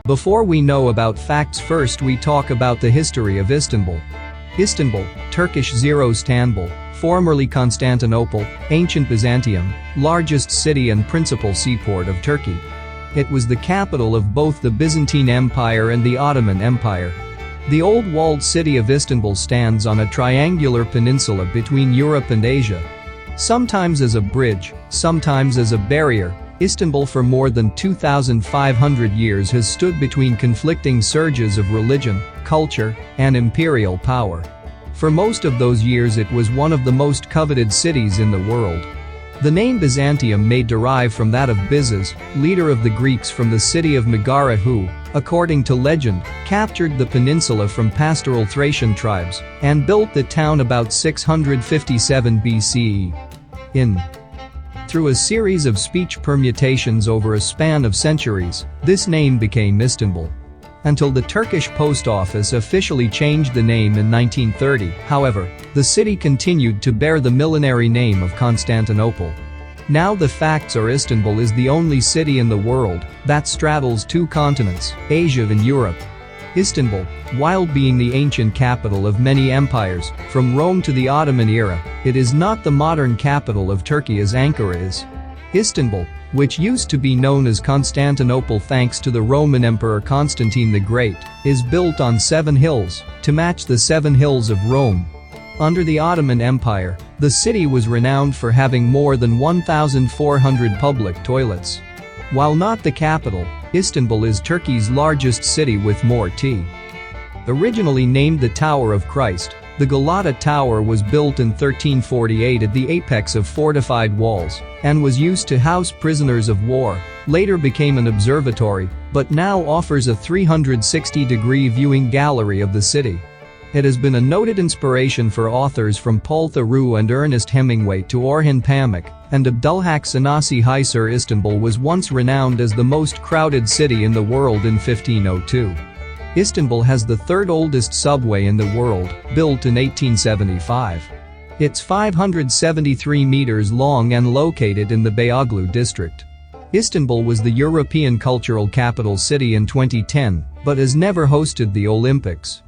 Before we know about facts, first we talk about the history of Istanbul. Istanbul, Turkish Istanbul, formerly Constantinople, ancient Byzantium, largest city and principal seaport of Turkey. It was the capital of both the Byzantine Empire and the Ottoman Empire. The old walled city of Istanbul stands on a triangular peninsula between Europe and Asia. Sometimes as a bridge, sometimes as a barrier, Istanbul for more than 2,500 years has stood between conflicting surges of religion, culture, and imperial power. For most of those years it was one of the most coveted cities in the world. The name Byzantium may derive from that of Byzas, leader of the Greeks from the city of Megara who, according to legend, captured the peninsula from pastoral Thracian tribes and built the town about 657 BCE. Through a series of speech permutations over a span of centuries, this name became Istanbul. Until the Turkish post office officially changed the name in 1930, however, the city continued to bear the millenary name of Constantinople. Now the facts are Istanbul is the only city in the world that straddles two continents, Asia and Europe. Istanbul, while being the ancient capital of many empires, from Rome to the Ottoman era, it is not the modern capital of Turkey as Ankara is. Istanbul, which used to be known as Constantinople thanks to the Roman Emperor Constantine the Great, is built on 7 hills to match the 7 hills of Rome. Under the Ottoman Empire, the city was renowned for having more than 1,400 public toilets. While not the capital, Istanbul is Turkey's largest city with more Originally named the Tower of Christ, the Galata Tower was built in 1348 at the apex of fortified walls and was used to house prisoners of war, later became an observatory, but now offers a 360-degree viewing gallery of the city. It has been a noted inspiration for authors from Paul Theroux and Ernest Hemingway to Orhan Pamuk and Abdülhak Sanasi Hisar. Istanbul was once renowned as the most crowded city in the world in 1502. Istanbul has the third oldest subway in the world, built in 1875. It's 573 meters long and located in the Beyoğlu district. Istanbul was the European Cultural Capital City in 2010, but has never hosted the Olympics.